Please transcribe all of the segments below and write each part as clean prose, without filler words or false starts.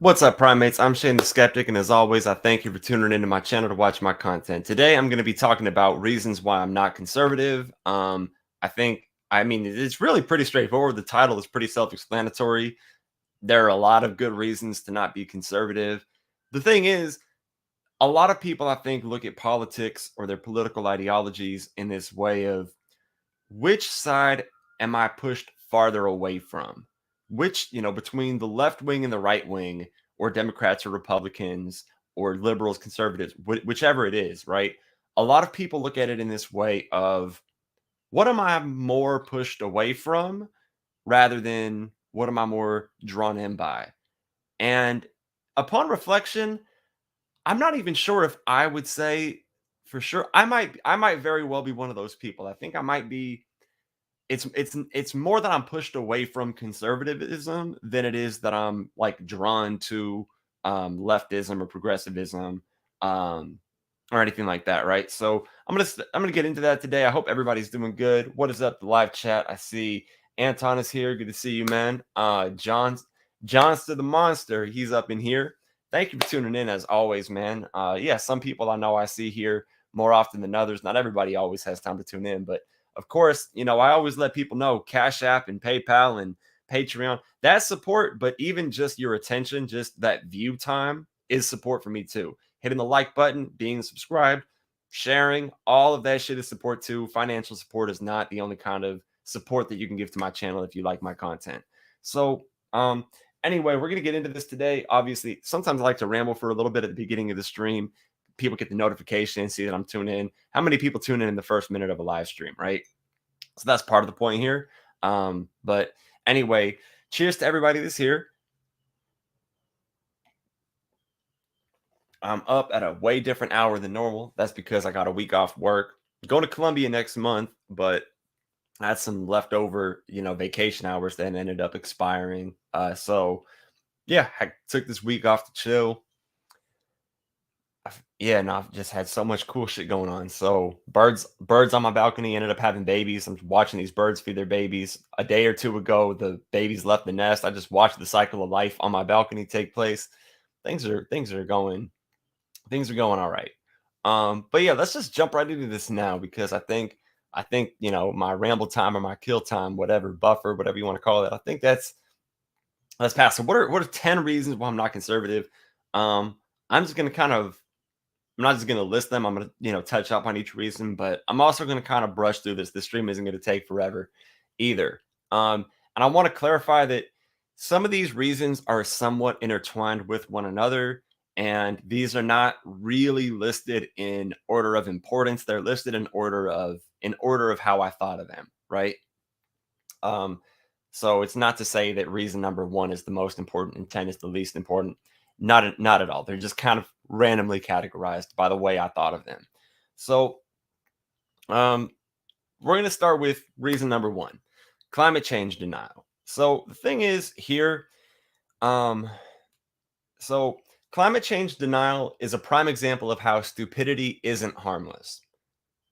What's up, primates? I'm Shane the Skeptic, and as always, I thank you for tuning into my channel to watch my content. Today, I'm going to be talking about reasons why I'm not conservative. I mean, it's really pretty straightforward. The title is pretty self-explanatory. There are a lot of good reasons to not be conservative. The thing is, a lot of people, I think, look at politics or their political ideologies in this way of which side am I pushed farther away from? Which, between the left wing and the right wing, or Democrats or Republicans, or liberals, conservatives, whichever it is, right? A lot of people look at it in this way of what am I more pushed away from rather than what am I more drawn in by? And upon reflection, I'm not even sure if I would say for sure. I might very well be one of those people. I think I might be it's more that I'm pushed away from conservatism than it is that I'm like drawn to leftism or progressivism um or anything like that, right? So I'm gonna get into that today. I hope everybody's doing good. What is up, the live chat? I see Anton is here. Good to see you, man. John's to the monster. He's up in here. Thank you for tuning in as always, man. Yeah, some people I know I see here more often than others. Not everybody always has time to tune in, but of course, I always let people know Cash App and PayPal and Patreon, that's support, but even just your attention, just that view time is support for me too. Hitting the like button, being subscribed, sharing, all of that shit is support too. Financial support is not the only kind of support that you can give to my channel if you like my content. So, anyway, we're going to get into this today. Obviously, sometimes I like to ramble for a little bit at the beginning of the stream. People get the notification, see that I'm tuned in. How many people tune in the first minute of a live stream, right? So that's part of the point here. But anyway, cheers to everybody that's here. I'm up at a way different hour than normal. That's because I got a week off work. Going to Columbia next month, but I had some leftover, vacation hours that ended up expiring. So yeah, I took this week off to chill. Yeah, no, I've just had so much cool shit going on. So birds on my balcony ended up having babies. I'm watching these birds feed their babies. A day or two ago, the babies left the nest. I just watched the cycle of life on my balcony take place. Things are going all right. But yeah, let's just jump right into this now because I think my ramble time or my kill time, whatever buffer, whatever you want to call it, I think that's past. So what are 10 reasons why I'm not conservative? I'm just gonna kind of I'm not just going to list them. I'm going to, touch up on each reason, but I'm also going to kind of brush through this. This stream isn't going to take forever either. And I want to clarify that some of these reasons are somewhat intertwined with one another, and these are not really listed in order of importance. They're listed in order of how I thought of them, right? So it's not to say that reason number 1 is the most important and 10 is the least important. Not at all. They're just kind of randomly categorized by the way I thought of them. So we're going to start with reason number 1, climate change denial. So the thing is here, so climate change denial is a prime example of how stupidity isn't harmless.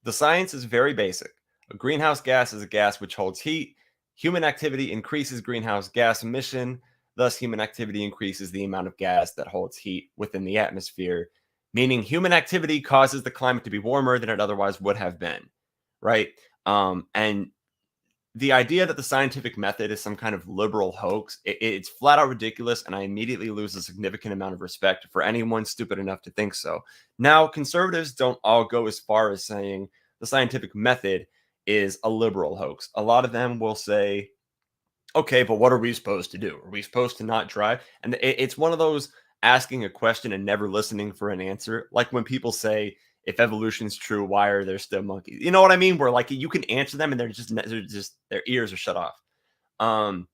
The science is very basic. A greenhouse gas is a gas which holds heat. Human activity increases greenhouse gas emission. Thus, human activity increases the amount of gas that holds heat within the atmosphere, meaning human activity causes the climate to be warmer than it otherwise would have been, right? And the idea that the scientific method is some kind of liberal hoax, it's flat out ridiculous, and I immediately lose a significant amount of respect for anyone stupid enough to think so. Now, conservatives don't all go as far as saying the scientific method is a liberal hoax. A lot of them will say, okay, but what are we supposed to do? Are we supposed to not drive? And it's one of those asking a question and never listening for an answer. Like when people say, if evolution is true, why are there still monkeys? You know what I mean? Where like you can answer them and they're just their ears are shut off. Um,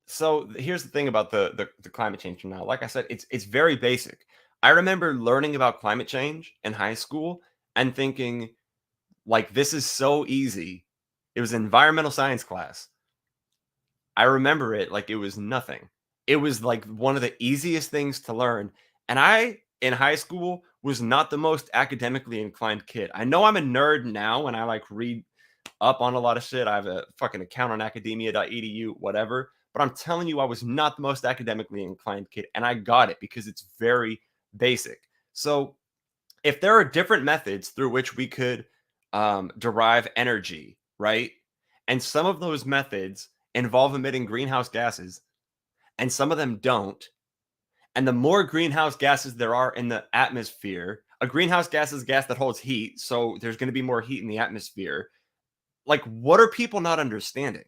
so here's the thing about the climate change now. Like I said, it's very basic. I remember learning about climate change in high school and thinking, like, this is so easy. It was an environmental science class. I remember it like it was nothing. It was like one of the easiest things to learn. And I, in high school, was not the most academically inclined kid. I know I'm a nerd now and I like read up on a lot of shit. I have a fucking account on academia.edu, whatever. but I'm telling you, I was not the most academically inclined kid, and I got it because it's very basic. So if there are different methods through which we could derive energy, right? And some of those methods involve emitting greenhouse gases, and some of them don't. And the more greenhouse gases there are in the atmosphere, a greenhouse gas is a gas that holds heat. So there's going to be more heat in the atmosphere. Like, what are people not understanding?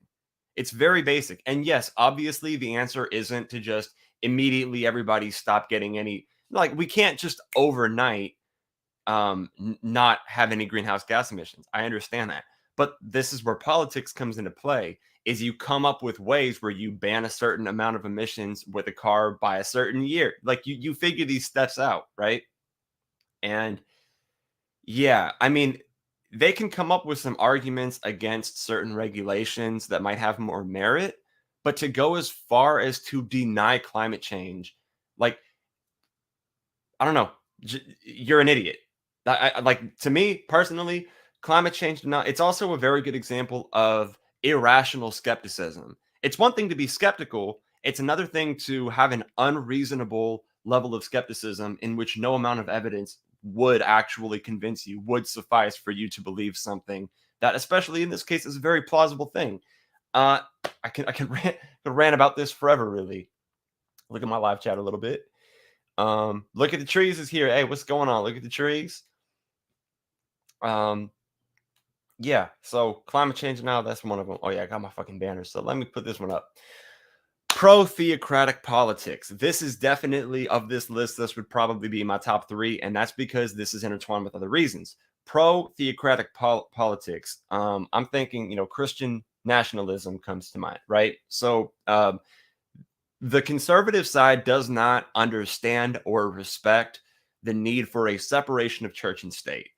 It's very basic. And yes, obviously, the answer isn't to just immediately everybody stop getting any, like, we can't just overnight not have any greenhouse gas emissions. I understand that. But this is where politics comes into play is you come up with ways where you ban a certain amount of emissions with a car by a certain year. Like you figure these steps out, right? And yeah, I mean, they can come up with some arguments against certain regulations that might have more merit, but to go as far as to deny climate change, like I don't know. You're an idiot. Like to me personally, climate change. Not. It's also a very good example of irrational skepticism. It's one thing to be skeptical. It's another thing to have an unreasonable level of skepticism in which no amount of evidence would actually convince you, would suffice for you to believe something that, especially in this case, is a very plausible thing. Uh, I can rant about this forever. Really, look at my live chat a little bit. Look at the trees is here. Hey, what's going on? Look at the trees. Um, yeah, so climate change now, that's one of them. Oh yeah, I got my fucking banner. So let me put this one up. Pro-Theocratic Politics. This is definitely of this list. This would probably be my top 3, and that's because this is intertwined with other reasons. Pro-Theocratic Politics. I'm thinking, Christian nationalism comes to mind, right? So the conservative side does not understand or respect the need for a separation of church and state.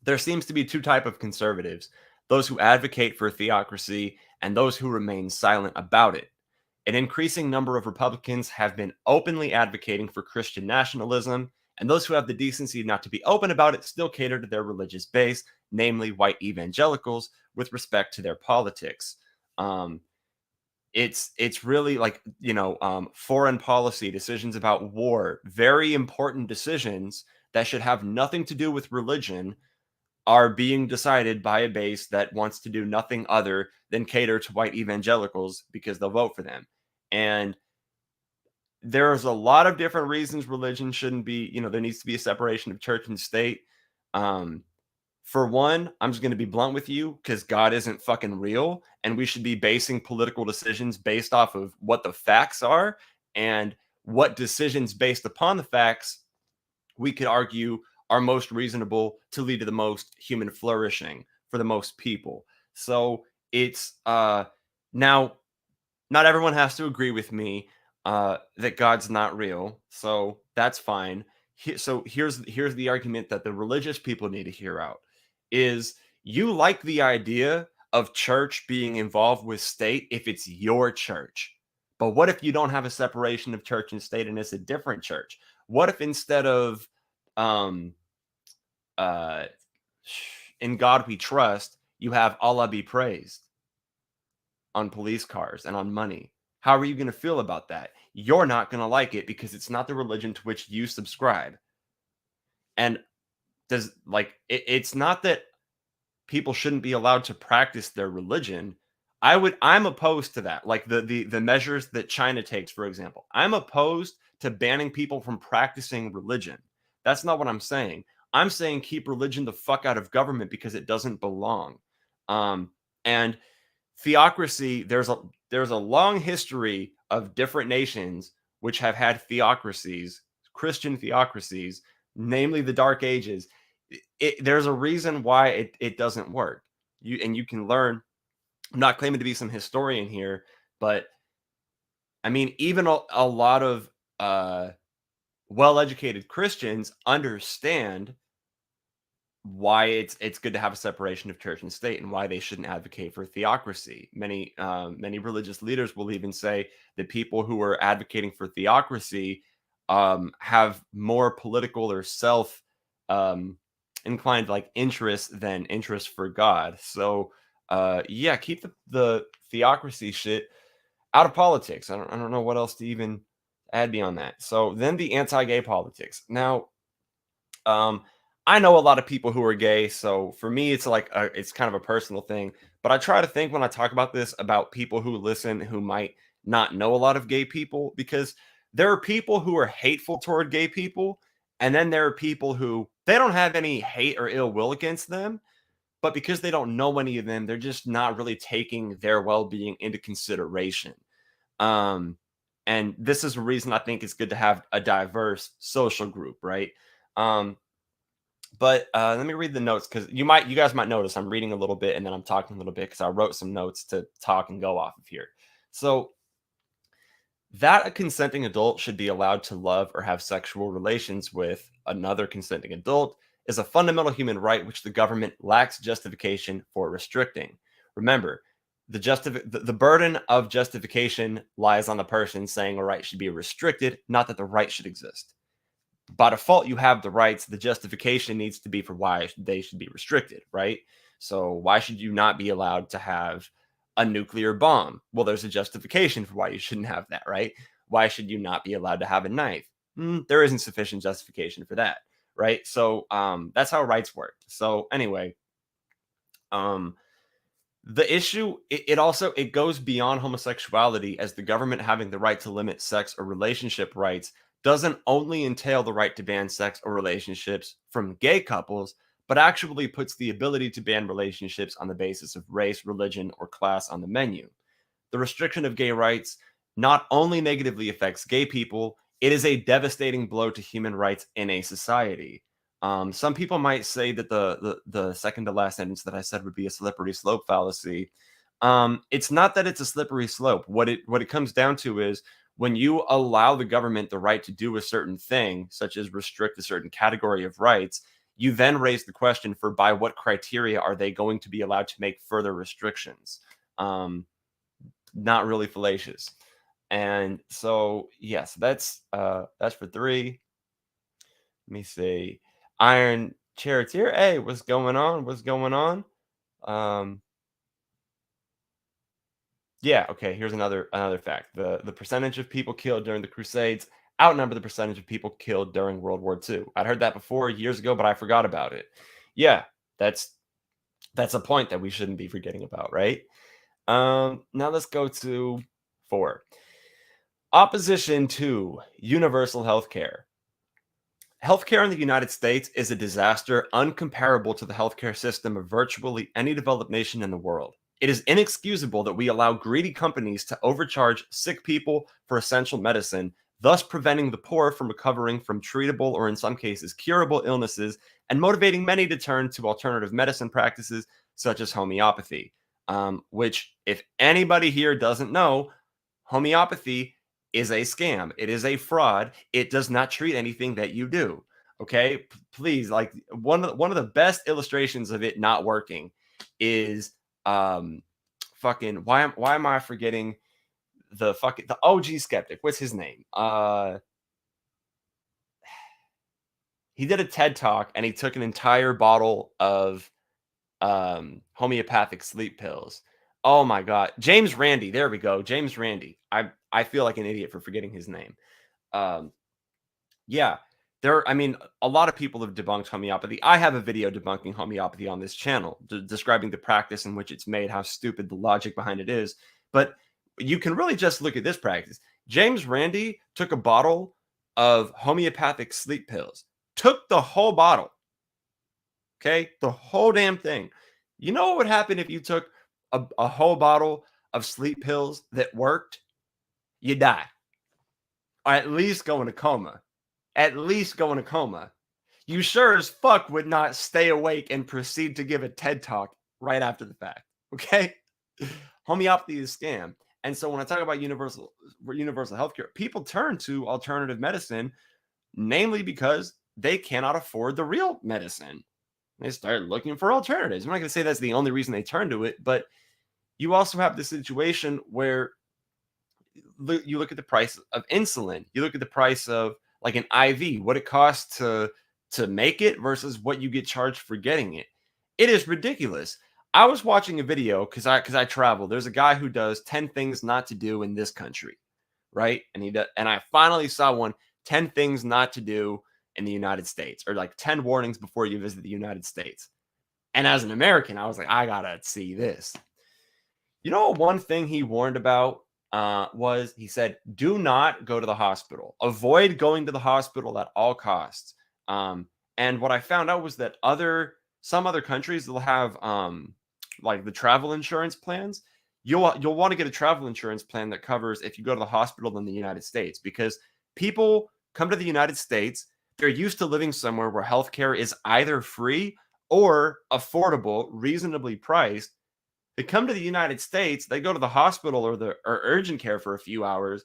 There seems to be two types of conservatives: those who advocate for theocracy and those who remain silent about it. An increasing number of Republicans have been openly advocating for Christian nationalism, and those who have the decency not to be open about it still cater to their religious base, namely white evangelicals, with respect to their politics. It's really like foreign policy decisions about war, very important decisions that should have nothing to do with religion, are being decided by a base that wants to do nothing other than cater to white evangelicals because they'll vote for them. And there's a lot of different reasons religion shouldn't be, there needs to be a separation of church and state. um for one, I'm just going to be blunt with you, because God isn't fucking real, and we should be basing political decisions based off of what the facts are, and what decisions based upon the facts we could argue are most reasonable to lead to the most human flourishing for the most people. So it's now not everyone has to agree with me that God's not real, so that's fine. So here's the argument that the religious people need to hear out is: you like the idea of church being involved with state if it's your church. But what if you don't have a separation of church and state and it's a different church? What if instead of um uh in God we trust, you have Allah be praised on police cars and on money? How are you going to feel about that? You're not going to like it because it's not the religion to which you subscribe. And it's not that people shouldn't be allowed to practice their religion. I'm opposed to that. Like the measures that China takes, for example. I'm opposed to banning people from practicing religion. That's not what I'm saying. I'm saying keep religion the fuck out of government because it doesn't belong. And theocracy, there's a long history of different nations which have had theocracies, Christian theocracies, namely the Dark Ages. There's a reason why it doesn't work. You can learn. I'm not claiming to be some historian here, but I mean, even a lot of well-educated Christians understand why it's good to have a separation of church and state, and why they shouldn't advocate for theocracy. Many religious leaders will even say that people who are advocating for theocracy have more political or self inclined like interest than interest for God. So Yeah, keep the theocracy shit out of politics. I don't know what else to even add beyond that. So then the anti-gay politics. Now, um, I know a lot of people who are gay, so for me, it's like it's kind of a personal thing. But I try to think when I talk about this about people who listen who might not know a lot of gay people, because there are people who are hateful toward gay people, and then there are people who they don't have any hate or ill will against them, but because they don't know any of them, they're just not really taking their well-being into consideration. Um, and this is a reason I think it's good to have a diverse social group, right? Um, but let me read the notes because you guys might notice I'm reading a little bit and then I'm talking a little bit because I wrote some notes to talk and go off of here. So that a consenting adult should be allowed to love or have sexual relations with another consenting adult is a fundamental human right which the government lacks justification for restricting. Remember, the burden of justification lies on the person saying a right should be restricted, not that the right should exist. By default, you have the rights. The justification needs to be for why they should be restricted, right? So, why should you not be allowed to have a nuclear bomb? Well, there's a justification for why you shouldn't have that, right? Why should you not be allowed to have a knife? There isn't sufficient justification for that, right? So, that's how rights work. So, anyway, um, the issue it also it goes beyond homosexuality, as the government having the right to limit sex or relationship rights doesn't only entail the right to ban sex or relationships from gay couples, but actually puts the ability to ban relationships on the basis of race, religion, or class on the menu. The restriction of gay rights not only negatively affects gay people, it is a devastating blow to human rights in a society. Some people might say that the second to last sentence that I said would be a slippery slope fallacy. It's not that it's a slippery slope. What it comes down to is when you allow the government the right to do a certain thing, such as restrict a certain category of rights, you then raise the question for by what criteria are they going to be allowed to make further restrictions? Not really fallacious. And so, yes, that's for three. Let me see. Iron Charioteer. Hey, what's going on? What's going on? Um, yeah, okay, here's another fact. The percentage of people killed during the Crusades outnumber the percentage of people killed during World War II. I'd heard that before years ago, but I forgot about it. Yeah, that's a point that we shouldn't be forgetting about, right? Now let's go to 4. Opposition to universal health care. Healthcare in the United States is a disaster uncomparable to the healthcare system of virtually any developed nation in the world. It is inexcusable that we allow greedy companies to overcharge sick people for essential medicine, thus preventing the poor from recovering from treatable or, in some cases, curable illnesses, and motivating many to turn to alternative medicine practices such as homeopathy. Which, if anybody here doesn't know, homeopathy is a scam. It is a fraud. It does not treat anything that you do. Okay, please, like one of the best illustrations of it not working is fucking why am I forgetting the OG skeptic? What's his name? He did a TED talk and he took an entire bottle of homeopathic sleep pills. Oh my god. James Randi. There we go. James Randi. I feel like an idiot for forgetting his name. Um yeah. I mean, a lot of people have debunked homeopathy. I have a video debunking homeopathy on this channel, describing the practice in which it's made, how stupid the logic behind it is. But you can really just look at this practice. James Randi took a bottle of homeopathic sleep pills, took the whole bottle, okay? The whole damn thing. You know what would happen if you took a whole bottle of sleep pills that worked? You die. Or at least go in a coma. At least go in a coma. You sure as fuck would not stay awake and proceed to give a TED talk right after the fact. Okay? Homeopathy is a scam. And so when I talk about universal healthcare, people turn to alternative medicine, namely because they cannot afford the real medicine. They start looking for alternatives. I'm not going to say that's the only reason they turn to it, but you also have the situation where you look at the price of insulin, you look at the price of like an IV, what it costs to make it versus what you get charged for getting it. It is ridiculous. I was watching a video because I travel. There's a guy who does 10 things not to do in this country, right? And I finally saw one 10 things not to do in the United States, or like 10 warnings before you visit the United States. And as an American, I was like, I gotta see this. You know, one thing he warned about was he said, do not go to the hospital. Avoid going to the hospital at all costs. And what I found out was that some other countries will have like the travel insurance plans. You'll want to get a travel insurance plan that covers if you go to the hospital in the United States, because people come to the United States, they're used to living somewhere where healthcare is either free or affordable, reasonably priced. They come to the United States, they go to the hospital or urgent care for a few hours,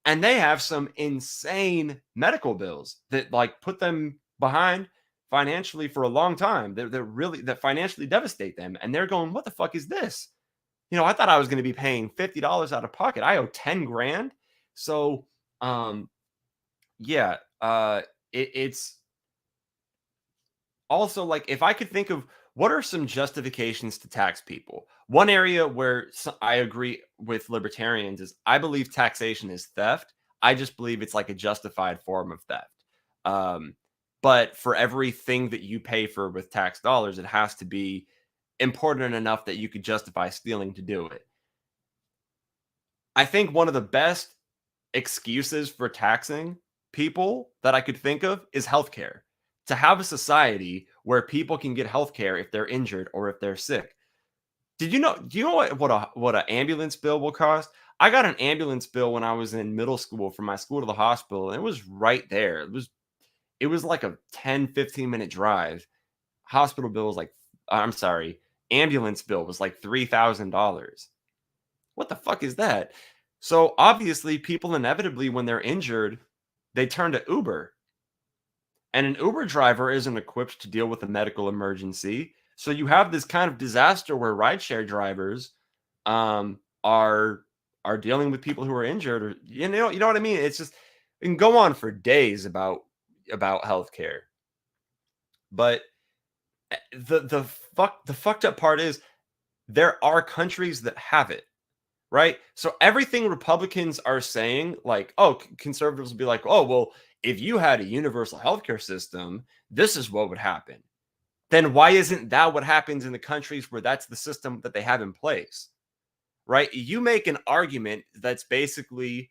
and they have some insane medical bills that like put them behind financially for a long time. They're really that financially devastate them, and they're going, "What the fuck is this?" You know, I thought I was going to be paying $50 out of pocket. I owe 10 grand. So, um, yeah, it's also like if I could think of what are some justifications to tax people. One area where I agree with libertarians is I believe taxation is theft. I just believe it's like a justified form of theft. Um, but for everything that you pay for with tax dollars, it has to be important enough that you could justify stealing to do it. I think one of the best excuses for taxing people that I could think of is healthcare. To have a society where people can get healthcare if they're injured or if they're sick. Do you know what an ambulance bill will cost? I got an ambulance bill when I was in middle school from my school to the hospital, and it was right there. It was like a 10-15 minute drive. Hospital bill was like I'm sorry, ambulance bill was like $3,000. What the fuck is that? So obviously, people inevitably, when they're injured, they turn to Uber. And an Uber driver isn't equipped to deal with a medical emergency. So you have this kind of disaster where rideshare drivers um, are are dealing with people who are injured, or you know what I mean. It's just it can go on for days about healthcare, but the fucked up part is there are countries that have it. Right? So everything Republicans are saying, like, oh, conservatives will be like, oh, well, if you had a universal healthcare system, this is what would happen. Then why isn't that what happens in the countries where that's the system that they have in place? Right? You make an argument that's basically,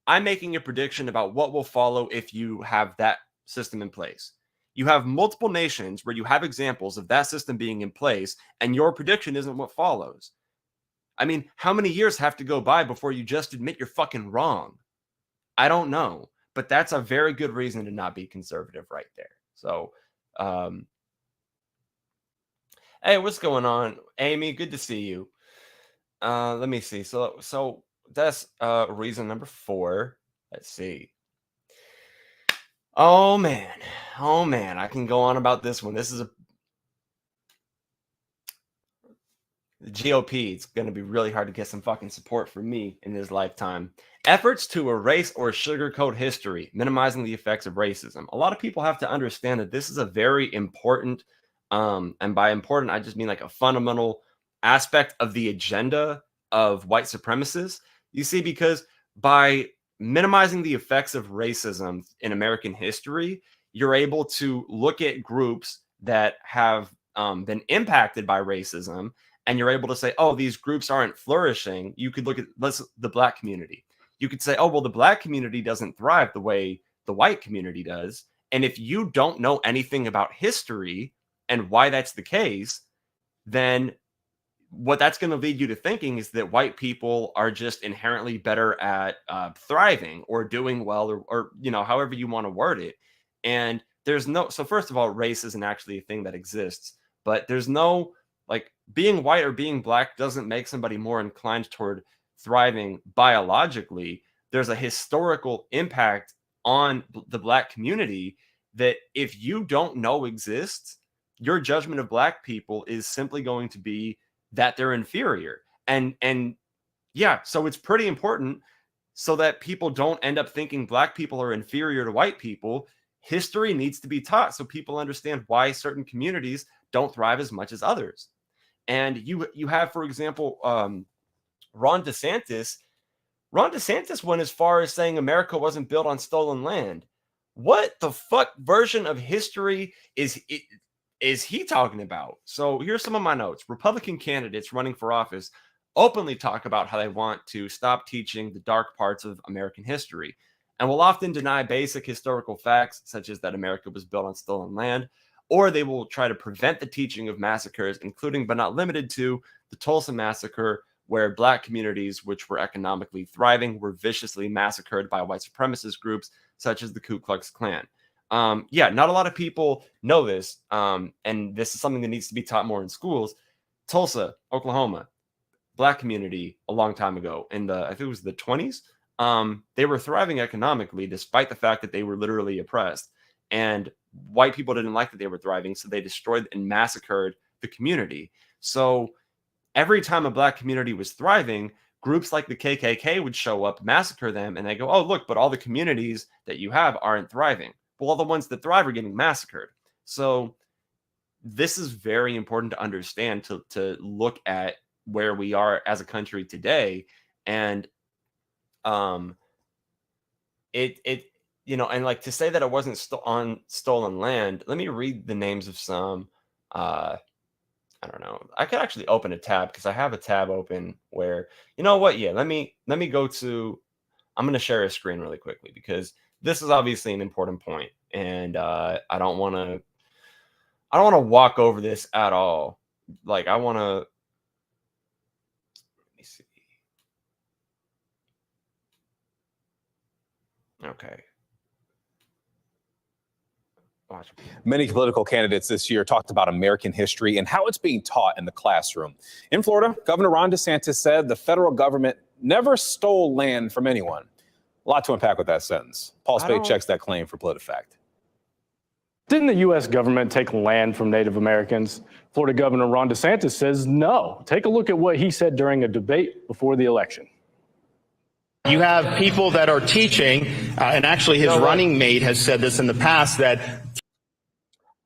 I'm making a prediction about what will follow if you have that system in place. You have multiple nations where you have examples of that system being in place, and your prediction isn't what follows. I mean, how many years have to go by before you just admit you're fucking wrong? I don't know, but that's a very good reason to not be conservative right there. So, um, hey, what's going on, Amy? Good to see you. Let me see. So that's reason number 4. Let's see. Oh man, oh man, I can go on about this one. This is the GOP. It's going to be really hard to get some fucking support from me in this lifetime. Efforts to erase or sugarcoat history, minimizing the effects of racism. A lot of people have to understand that this is a very important, and by important, I just mean like a fundamental aspect of the agenda of white supremacists. You see, because by minimizing the effects of racism in American history, you're able to look at groups that have been impacted by racism, and you're able to say, oh, these groups aren't flourishing. You could look at the black community. You could say, oh, well, the black community doesn't thrive the way the white community does. And if you don't know anything about history and why that's the case, then what that's going to lead you to thinking is that white people are just inherently better at thriving or doing well, or however you want to word it. And so first of all, race isn't actually a thing that exists, but there's no, like, being white or being black doesn't make somebody more inclined toward thriving biologically. There's a historical impact on the black community that if you don't know exists, your judgment of black people is simply going to be that they're inferior. And yeah, so it's pretty important so that people don't end up thinking black people are inferior to white people. History needs to be taught so people understand why certain communities don't thrive as much as others. And you have, for example, Ron DeSantis. Ron DeSantis went as far as saying America wasn't built on stolen land. What the fuck version of history is he talking about? So here's some of my notes. Republican candidates running for office openly talk about how they want to stop teaching the dark parts of American history and will often deny basic historical facts, such as that America was built on stolen land, or they will try to prevent the teaching of massacres, including but not limited to the Tulsa Massacre, where Black communities, which were economically thriving, were viciously massacred by white supremacist groups such as the Ku Klux Klan. Yeah, not a lot of people know this, and this is something that needs to be taught more in schools. Tulsa, Oklahoma, Black community a long time ago, in the, I think it was the 20s, they were thriving economically despite the fact that they were literally oppressed. And white people didn't like that they were thriving, so they destroyed and massacred the community. So every time a Black community was thriving, groups like the KKK would show up, massacre them, and they go, oh, look, but all the communities that you have aren't thriving. Well, all the ones that thrive are getting massacred. So this is very important to understand, to look at where we are as a country today. And it you know, and like to say that it wasn't on stolen land, let me read the names of some. I don't know. I could actually open a tab because I have a tab open where, you know what? Yeah, let me go to, I'm going to share a screen really quickly because this is obviously an important point, and I don't want to walk over this at all. Like I want to, let me see. Okay. Watch. Many political candidates this year talked about American history and how it's being taught in the classroom. In Florida, Governor Ron DeSantis said the federal government never stole land from anyone. A lot to unpack with that sentence. Paul Spade checks that claim for PolitiFact. Didn't the U.S. government take land from Native Americans? Florida Governor Ron DeSantis says no. Take a look at what he said during a debate before the election. You have people that are teaching, and actually his running mate has said this in the past, that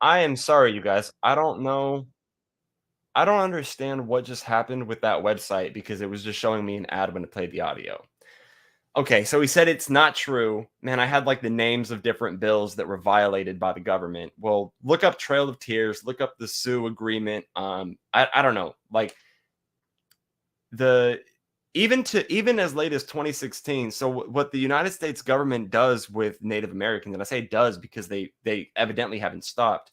I am sorry, you guys. I don't know. I don't understand what just happened with that website because it was just showing me an ad when it played the audio. Okay, so he said it's not true. Man, I had like the names of different bills that were violated by the government. Well, look up Trail of Tears, look up the Sioux Agreement. I don't know. Like even as late as 2016. So what the United States government does with Native Americans, and I say does because they evidently haven't stopped.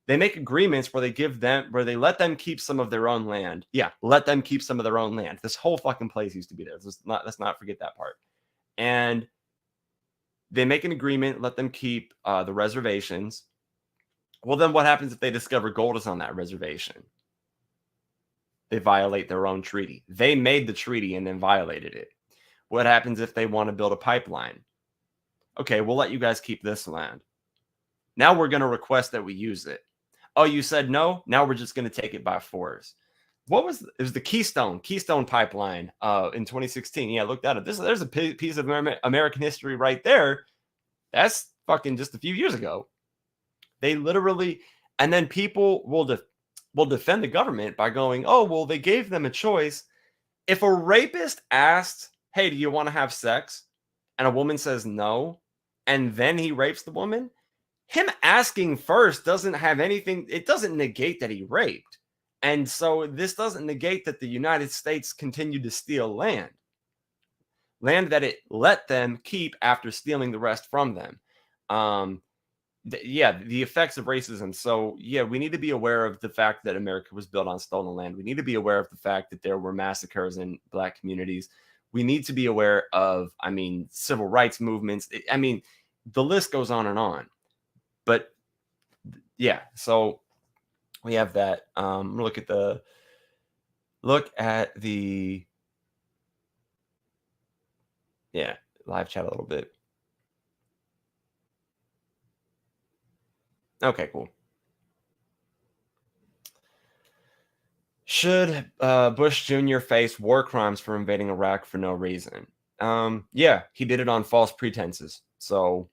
They make agreements where they let them keep some of their own land. Yeah, let them keep some of their own land. This whole fucking place used to be there. Let's not forget that part. And they make an agreement, let them keep the reservations. Well, then what happens if they discover gold is on that reservation? They violate their own treaty. They made the treaty and then violated it. What happens if they want to build a pipeline? Okay, we'll let you guys keep this land. Now we're going to request that we use it. Oh, you said no? Now we're just going to take it by force. It was the Keystone Pipeline in 2016. Yeah, look that up. There's a piece of American history right there. That's fucking just a few years ago. They literally, and then people will defend the government by going, oh, well, they gave them a choice. If a rapist asked, hey, do you want to have sex? And a woman says no, and then he rapes the woman, him asking first doesn't have anything. It doesn't negate that he raped. And so this doesn't negate that the United States continued to steal land that it let them keep after stealing the rest from them. The effects of racism. So yeah, we need to be aware of the fact that America was built on stolen land. We need to be aware of the fact that there were massacres in Black communities. We need to be aware of, civil rights movements. The list goes on and on. But yeah, so we have that. Look at the live chat a little bit. Okay, cool. Should Bush Jr. face war crimes for invading Iraq for no reason? Yeah, he did it on false pretenses. So,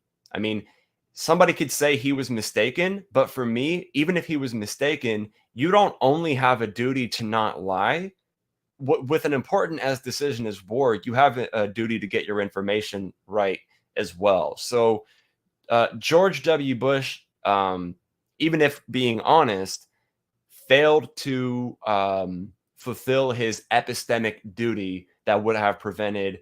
somebody could say he was mistaken, but for me, even if he was mistaken, you don't only have a duty to not lie. With an important as decision as war, you have a duty to get your information right as well. So George W. Bush, even if being honest, failed to fulfill his epistemic duty that would have prevented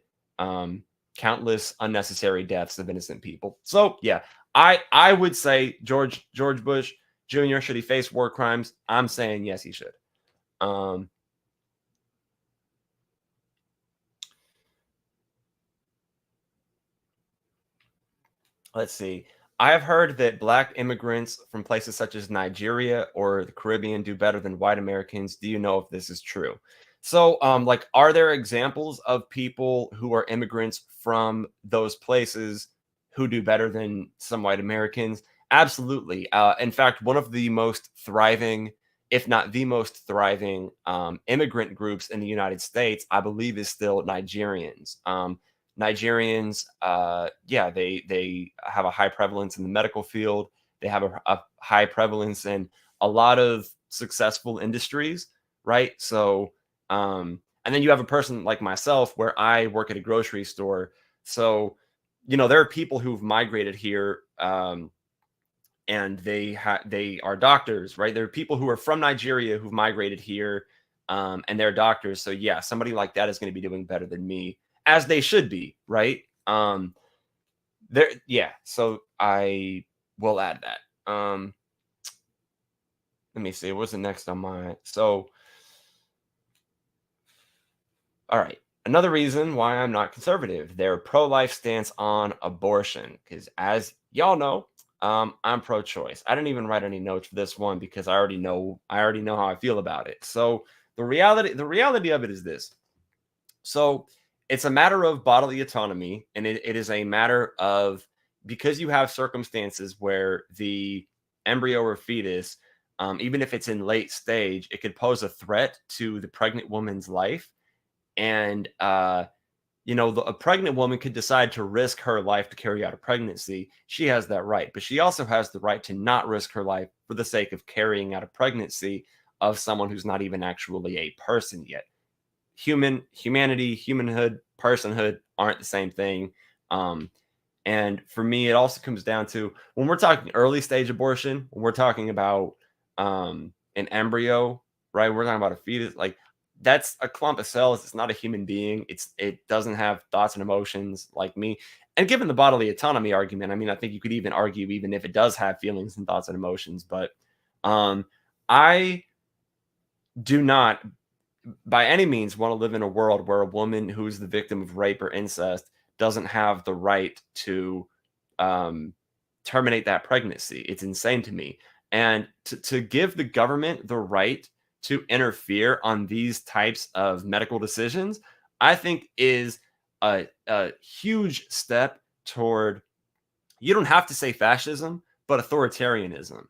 countless unnecessary deaths of innocent people. So yeah, I would say George Bush Jr. should he face war crimes? I'm saying yes, he should. Let's see. I have heard that black immigrants from places such as Nigeria or the Caribbean do better than white Americans. Do you know if this is true? So, like, are there examples of people who are immigrants from those places who do better than some white Americans? Absolutely. In fact, one of the most thriving, if not the most thriving, immigrant groups in the United States, I believe, is still Nigerians. Nigerians, yeah, they have a high prevalence in the medical field. They have a high prevalence in a lot of successful industries, right? So, and then you have a person like myself where I work at a grocery store. So, there are people who've migrated here, and they are doctors, right? There are people who are from Nigeria who've migrated here, and they're doctors. So yeah, somebody like that is going to be doing better than me, as they should be, right? There, yeah. So I will add that. Let me see. What's the next on my? So, all right. Another reason why I'm not conservative, their pro-life stance on abortion, because as y'all know, I'm pro-choice. I didn't even write any notes for this one because I already know how I feel about it. So the reality of it is this. So it's a matter of bodily autonomy, and it is a matter of, because you have circumstances where the embryo or fetus, even if it's in late stage, it could pose a threat to the pregnant woman's life. And a pregnant woman could decide to risk her life to carry out a pregnancy. She has that right, but she also has the right to not risk her life for the sake of carrying out a pregnancy of someone who's not even actually a person yet. Humanity, humanhood, personhood aren't the same thing. And for me, it also comes down to, when we're talking early stage abortion, when we're talking about an embryo, right? We're talking about a fetus, like, that's a clump of cells. It's not a human being. It doesn't have thoughts and emotions like me. And given the bodily autonomy argument, I mean, I think you could even argue, even if it does have feelings and thoughts and emotions, but I do not by any means want to live in a world where a woman who's the victim of rape or incest doesn't have the right to terminate that pregnancy. It's insane to me. And to give the government the right to interfere on these types of medical decisions, I think is a huge step toward, you don't have to say fascism, but authoritarianism.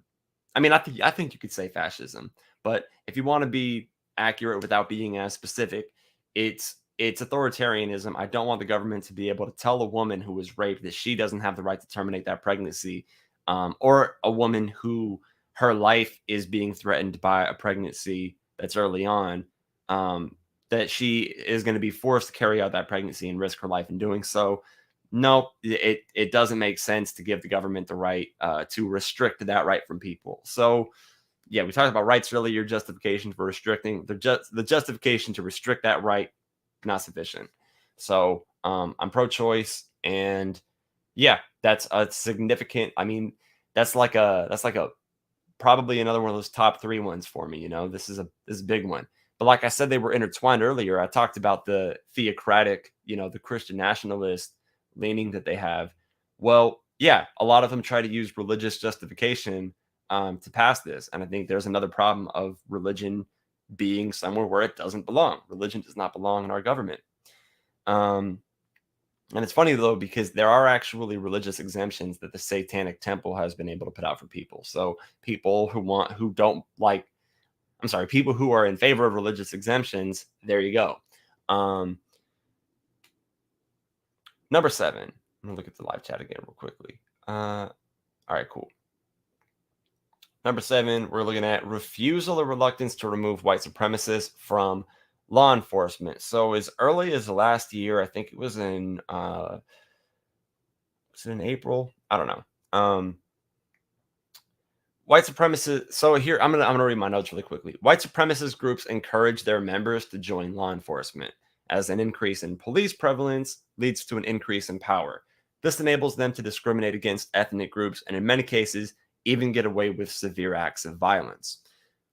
I mean, I think you could say fascism, but if you want to be accurate without being as specific, it's authoritarianism. I don't want the government to be able to tell a woman who was raped that she doesn't have the right to terminate that pregnancy, or a woman who her life is being threatened by a pregnancy that's early on, that she is going to be forced to carry out that pregnancy and risk her life in doing so. No, it doesn't make sense to give the government the right to restrict that right from people. So yeah, we talked about rights earlier. Justification for restricting the justification to restrict that right, not sufficient. So I'm pro-choice, and yeah, that's a significant. I mean, that's like a probably another one of those top 3 ones for me. This is a big one. But like I said, they were intertwined earlier. I talked about the theocratic, the Christian nationalist leaning that they have. Well, yeah, a lot of them try to use religious justification to pass this. And I think there's another problem of religion being somewhere where it doesn't belong. Religion does not belong in our government. And it's funny, though, because there are actually religious exemptions that the Satanic Temple has been able to put out for people. So people people who are in favor of religious exemptions, there you go. Number 7. I'm going to look at the live chat again real quickly. All right, cool. Number 7, we're looking at refusal or reluctance to remove white supremacists from law enforcement. So as early as last year, I think it was in April? I don't know. White supremacists. So here I'm gonna read my notes really quickly. White supremacist groups encourage their members to join law enforcement, as an increase in police prevalence leads to an increase in power. This enables them to discriminate against ethnic groups and in many cases even get away with severe acts of violence.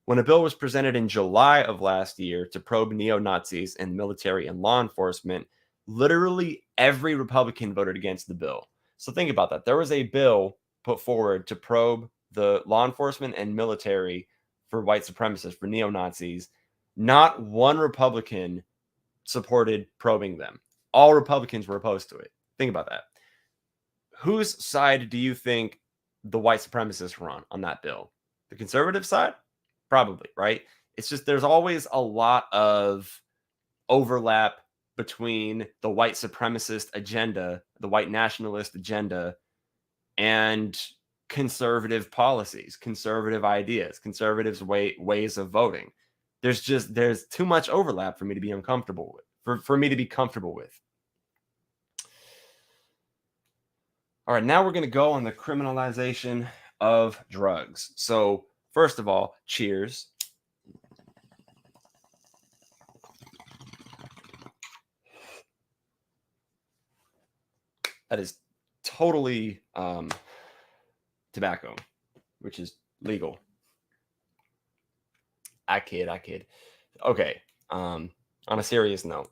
When a bill was presented in July of last year to probe neo-Nazis in military and law enforcement, literally every Republican voted against the bill. So think about that. There was a bill put forward to probe the law enforcement and military for white supremacists, for neo-Nazis. Not one Republican supported probing them. All Republicans were opposed to it. Think about that. Whose side do you think the white supremacists were on that bill? The conservative side? Probably, right? It's just there's always a lot of overlap between the white supremacist agenda, the white nationalist agenda, and conservative policies, conservative ideas, conservatives' ways of voting. There's too much overlap for me to be uncomfortable with, for me to be comfortable with. All right, now we're going to go on the criminalization of drugs. So first of all, cheers. That is totally tobacco, which is legal. I kid. Okay. On a serious note,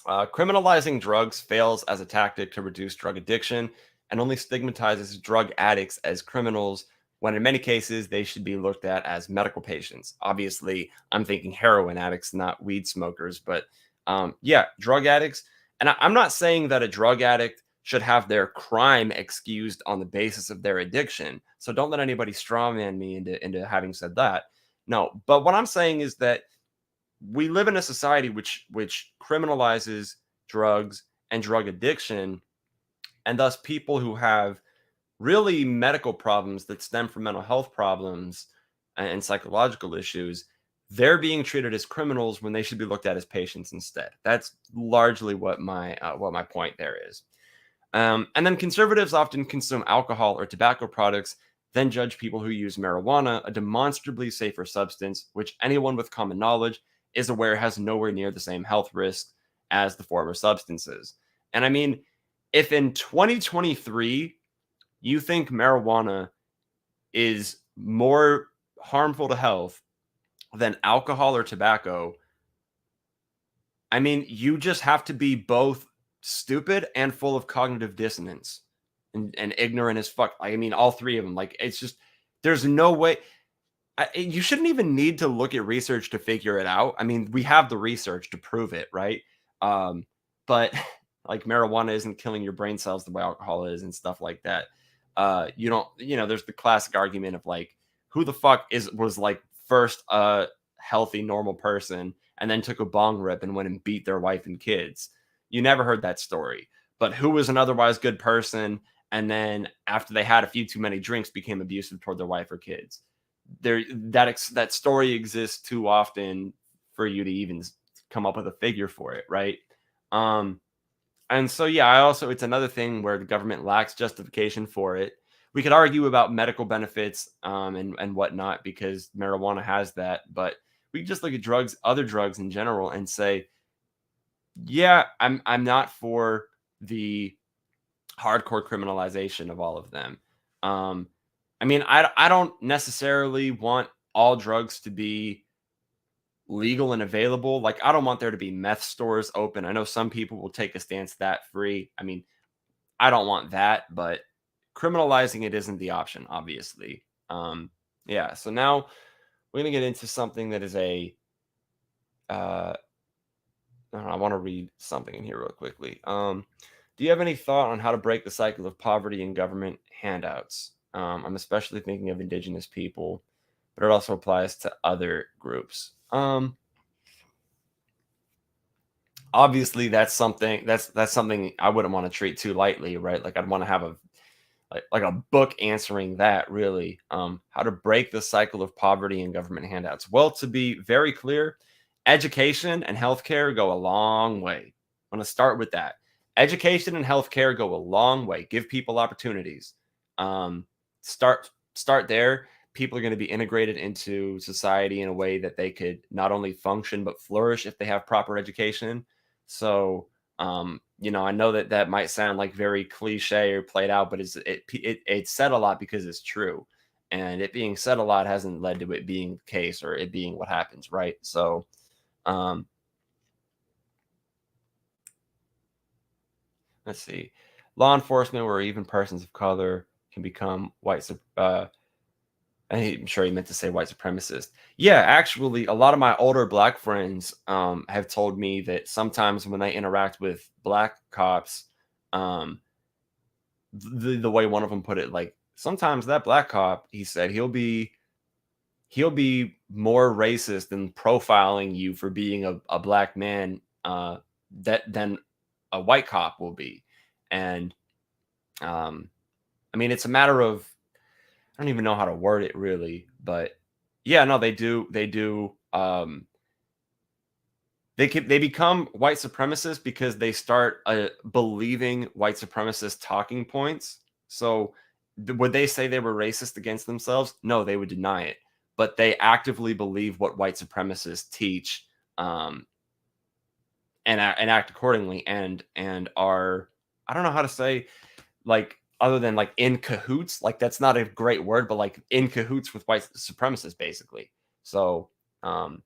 criminalizing drugs fails as a tactic to reduce drug addiction and only stigmatizes drug addicts as criminals when in many cases they should be looked at as medical patients. Obviously, I'm thinking heroin addicts, not weed smokers, but yeah, drug addicts. And I'm not saying that a drug addict should have their crime excused on the basis of their addiction. So don't let anybody strawman me into having said that. No, but what I'm saying is that we live in a society which criminalizes drugs and drug addiction, and thus people who have really medical problems that stem from mental health problems and psychological issues, they're being treated as criminals when they should be looked at as patients instead. That's largely what my point there is. And then conservatives often consume alcohol or tobacco products, then judge people who use marijuana, a demonstrably safer substance, which anyone with common knowledge is aware has nowhere near the same health risks as the former substances. And I mean, if in 2023 you think marijuana is more harmful to health than alcohol or tobacco, I mean, you just have to be both stupid and full of cognitive dissonance and ignorant as fuck. I mean, all three of them. Like, it's just, there's no way. You shouldn't even need to look at research to figure it out. I mean, we have the research to prove it, right? But like marijuana isn't killing your brain cells the way alcohol is and stuff like that. There's the classic argument of like, who the fuck was like first a healthy, normal person and then took a bong rip and went and beat their wife and kids. You never heard that story. But who was an otherwise good person and then after they had a few too many drinks became abusive toward their wife or kids? That story exists too often for you to even come up with a figure for it, right? And so yeah, it's another thing where the government lacks justification for it. We could argue about medical benefits and whatnot because marijuana has that, but we can just look at other drugs in general, and say, yeah, I'm not for the hardcore criminalization of all of them. I mean, I don't necessarily want all drugs to be legal and available. Like, I don't want there to be meth stores open. I know some people will take a stance that free. I mean, I don't want that, but criminalizing it isn't the option, obviously. Yeah, so now we're going to get into something that is I want to read something in here real quickly. Do you have any thought on how to break the cycle of poverty and government handouts? I'm especially thinking of indigenous people, but it also applies to other groups. Obviously that's something I wouldn't want to treat too lightly, right? Like, I'd want to have like a book answering that, really. How to break the cycle of poverty and government handouts. Well, to be very clear, education and healthcare go a long way. I'm going to start with that. Education and healthcare go a long way. Give people opportunities. Start there. People are going to be integrated into society in a way that they could not only function but flourish if they have proper education. So, you know, I know that that might sound like very cliche or played out, but it's said a lot because it's true, and it being said a lot hasn't led to it being the case or it being what happens, right? So, um, let's see, law enforcement or even persons of color can become I'm sure he meant to say white supremacist. Yeah, actually, a lot of my older black friends have told me that sometimes when they interact with black cops, um, the way one of them put it, like sometimes that black cop, he said he'll be more racist than profiling you for being a black man that than a white cop will be, and I mean it's a matter of I don't even know how to word it really, but yeah, no, they do. They become white supremacists because they start believing white supremacist talking points. So would they say they were racist against themselves? No, they would deny it. But they actively believe what white supremacists teach, um, and act accordingly, and are I don't know how to say like other than like in cahoots, like that's not a great word, but like in cahoots with white supremacists, basically. So, um,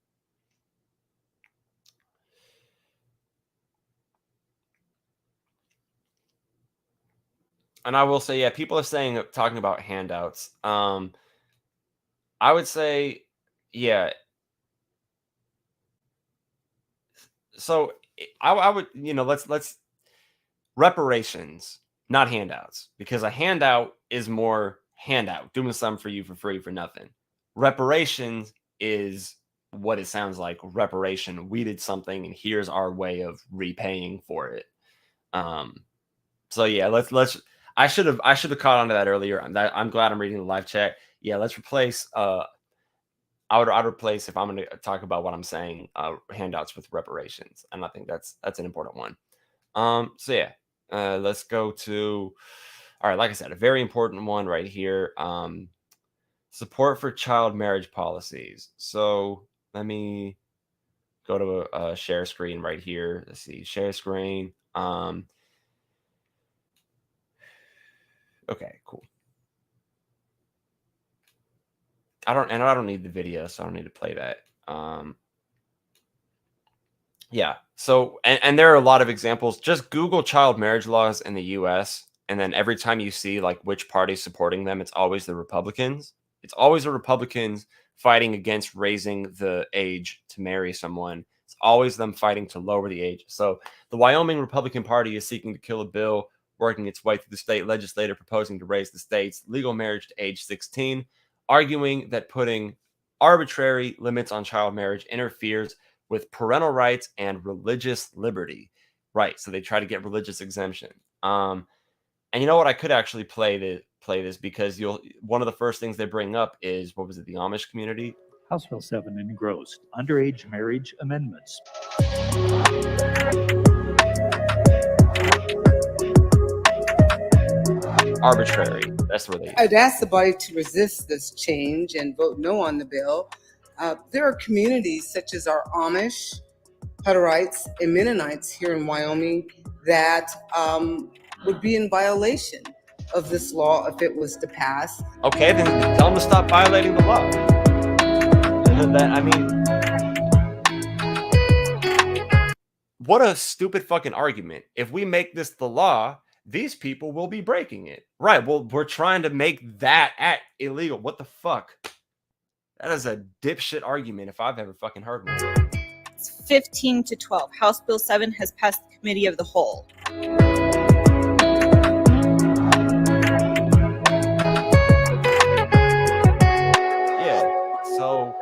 and I will say, yeah, people are saying talking about handouts. I would say, yeah. So I would, you know, let's reparations, not handouts, because a handout is more handout, doing something for you for free for nothing. Reparations is what it sounds like. Reparation. We did something, and here's our way of repaying for it. Um, so yeah, let's. I should have caught on to that earlier. I'm glad I'm reading the live chat. Yeah, let's replace. I would replace if I'm going to talk about what I'm saying, handouts with reparations, and I think that's an important one. So yeah, let's go to. All right, like I said, a very important one right here. Support for child marriage policies. So let me go to a share screen right here. Let's see, share screen. Okay, cool. I don't need the video, so I don't need to play that. Yeah. So, and there are a lot of examples. Just Google child marriage laws in the US. And then every time you see like which party's supporting them, it's always the Republicans. It's always the Republicans fighting against raising the age to marry someone. It's always them fighting to lower the age. So the Wyoming Republican Party is seeking to kill a bill working its way through the state legislature proposing to raise the state's legal marriage to age 16, arguing that putting arbitrary limits on child marriage interferes with parental rights and religious liberty. Right. So they try to get religious exemption. And you know what? I could actually play this because one of the first things they bring up is what was it? The Amish community. House Bill 7 engrossed underage marriage amendments. Arbitrary. That's where they. I'd ask the body to resist this change and vote no on the bill. There are communities such as our Amish, Hutterites, and Mennonites here in Wyoming that would be in violation of this law if it was to pass. Okay, then tell them to stop violating the law. I mean, what a stupid fucking argument. If we make this the law, these people will be breaking it. Right. Well, we're trying to make that act illegal. What the fuck? That is a dipshit argument if I've ever fucking heard one. It's 15-12. House Bill 7 has passed the committee of the whole. Yeah. So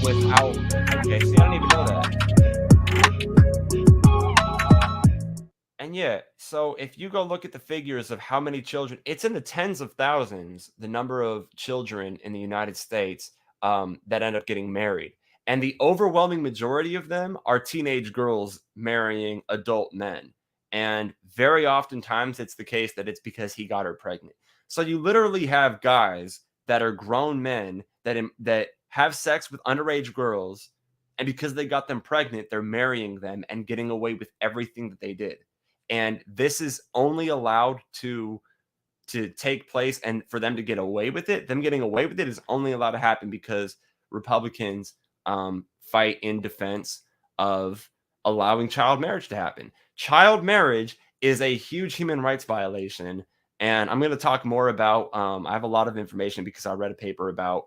without. Okay, see, I don't even know that. And yeah, so if you go look at the figures of how many children, it's in the tens of thousands, the number of children in the United States that end up getting married. And the overwhelming majority of them are teenage girls marrying adult men. And very oftentimes it's the case that it's because he got her pregnant. So you literally have guys that are grown men that have sex with underage girls. And because they got them pregnant, they're marrying them and getting away with everything that they did. And this is only allowed to take place, and for them to get away with it, them getting away with it is only allowed to happen because Republicans fight in defense of allowing child marriage to happen. Child marriage is a huge human rights violation, and I'm going to talk more about I have a lot of information because I read a paper about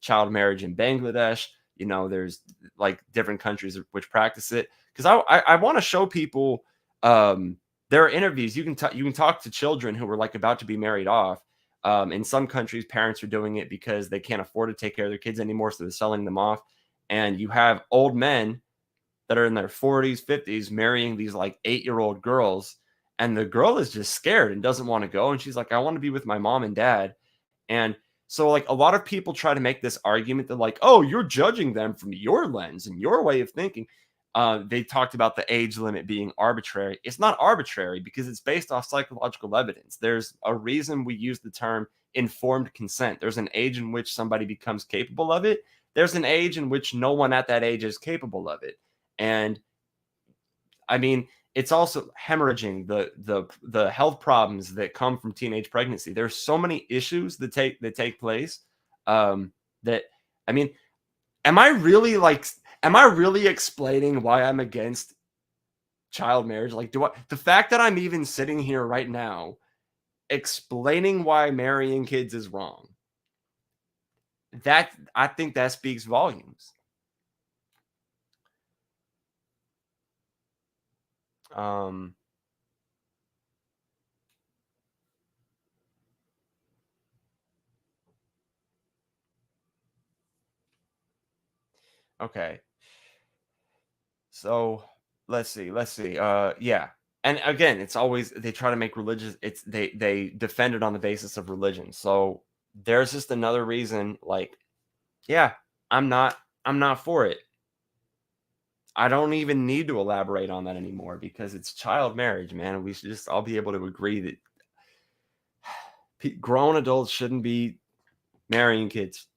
child marriage in Bangladesh. You know, there's like different countries which practice it, because I want to show people there are interviews. You can talk to children who are like about to be married off. In some countries, parents are doing it because they can't afford to take care of their kids anymore, so they're selling them off. And you have old men that are in their 40s, 50s marrying these like 8-year-old girls, and the girl is just scared and doesn't want to go. And she's like, I want to be with my mom and dad. And so like a lot of people try to make this argument that like, oh, you're judging them from your lens and your way of thinking. They talked about the age limit being arbitrary. It's not arbitrary because it's based off psychological evidence. There's a reason we use the term informed consent. There's an age in which somebody becomes capable of it. There's an age in which no one at that age is capable of it. And I mean, it's also hemorrhaging, the health problems that come from teenage pregnancy. There's so many issues that take place. That I mean, am I really explaining why I'm against child marriage? Like, the fact that I'm even sitting here right now explaining why marrying kids is wrong, that I think that speaks volumes. Okay. So let's see. Yeah. And again, it's always they try to make religious. They defend it on the basis of religion. So there's just another reason. Like, yeah, I'm not for it. I don't even need to elaborate on that anymore because it's child marriage, man. We should just all be able to agree that grown adults shouldn't be marrying kids.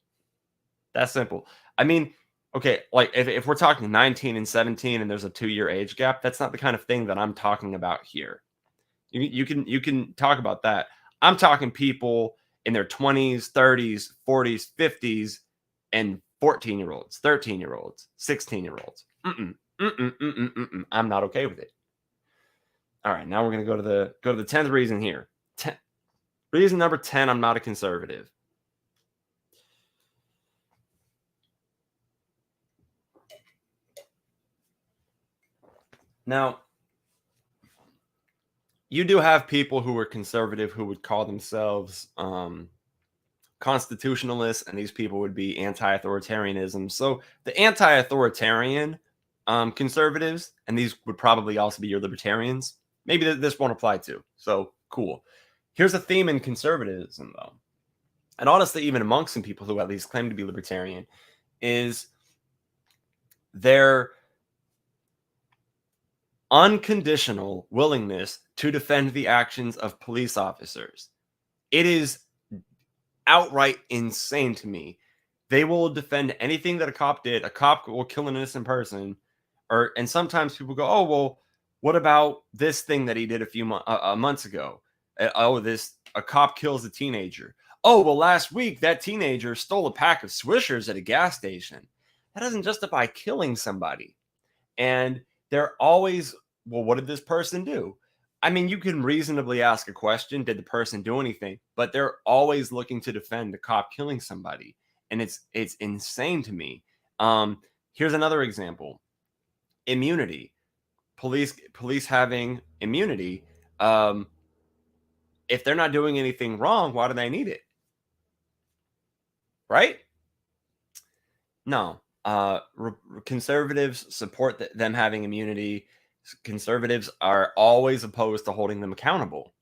That's simple. I mean, okay, like if we're talking 19 and 17 and there's a 2-year age gap, that's not the kind of thing that I'm talking about here. You can talk about that. I'm talking people in their 20s, 30s, 40s, 50s, and 14-year-olds, 13-year-olds, 16-year-olds. I'm not okay with it. All right, now we're gonna go to the 10th reason here. Reason number 10, I'm not a conservative. Now, you do have people who are conservative who would call themselves constitutionalists, and these people would be anti-authoritarianism. So the anti-authoritarian conservatives, and these would probably also be your libertarians. Maybe this won't apply to. So cool. Here's a theme in conservatism, though, and honestly, even amongst some people who at least claim to be libertarian, is their unconditional willingness to defend the actions of police officers. It is outright insane to me. They will defend anything that a cop did. A cop will kill an innocent person, and sometimes people go, "Oh, well, what about this thing that he did a few months ago? A cop kills a teenager. Oh, well, last week that teenager stole a pack of Swishers at a gas station. That doesn't justify killing somebody." And they're always, well, what did this person do? I mean, you can reasonably ask a question, did the person do anything? But they're always looking to defend the cop killing somebody. And it's insane to me. Here's another example. Immunity. Police having immunity. If they're not doing anything wrong, why do they need it? Right? No. Conservatives support them having immunity. Conservatives are always opposed to holding them accountable.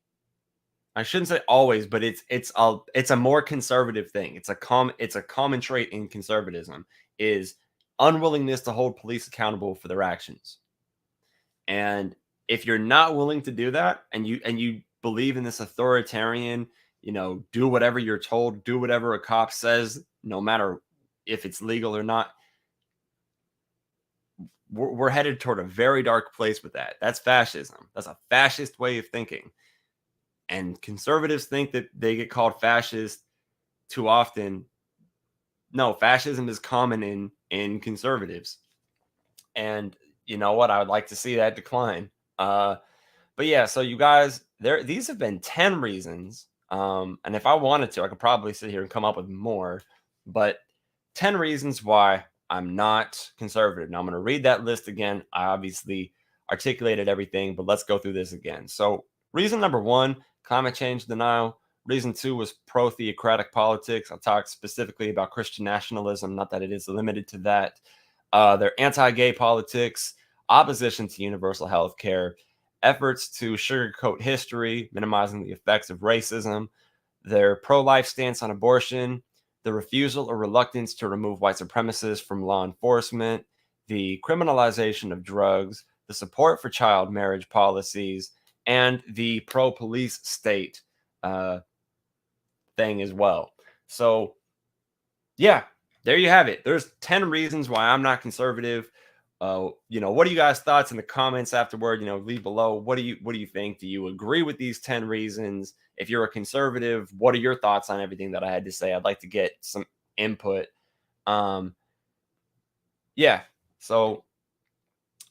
I shouldn't say always, but it's a more conservative thing. It's a common trait in conservatism is unwillingness to hold police accountable for their actions. And if you're not willing to do that, and you believe in this authoritarian, do whatever you're told, do whatever a cop says, no matter if it's legal or not, we're headed toward a very dark place with that. That's fascism. That's a fascist way of thinking. And conservatives think that they get called fascist too often. No, fascism is common in conservatives. And you know what? I would like to see that decline. But yeah, so you guys, these have been 10 reasons. And if I wanted to, I could probably sit here and come up with more. But 10 reasons why I'm not conservative. Now I'm going to read that list again. I obviously articulated everything, but let's go through this again. So reason number 1, climate change denial. Reason 2 was pro-theocratic politics. I talked specifically about Christian nationalism, not that it is limited to that. Their anti-gay politics, opposition to universal health care, efforts to sugarcoat history, minimizing the effects of racism, their pro-life stance on abortion, the refusal or reluctance to remove white supremacists from law enforcement, the criminalization of drugs, the support for child marriage policies, and the pro-police state thing as well. So, yeah, there you have it. There's 10 reasons why I'm not conservative. What are you guys' thoughts in the comments afterward? Leave below. What do you think? Do you agree with these 10 reasons? If you're a conservative, what are your thoughts on everything that I had to say? I'd like to get some input. Yeah. So,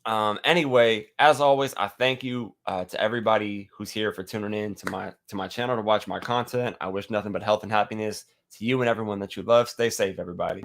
anyway, as always, I thank you to everybody who's here for tuning in to my channel to watch my content. I wish nothing but health and happiness to you and everyone that you love. Stay safe, everybody.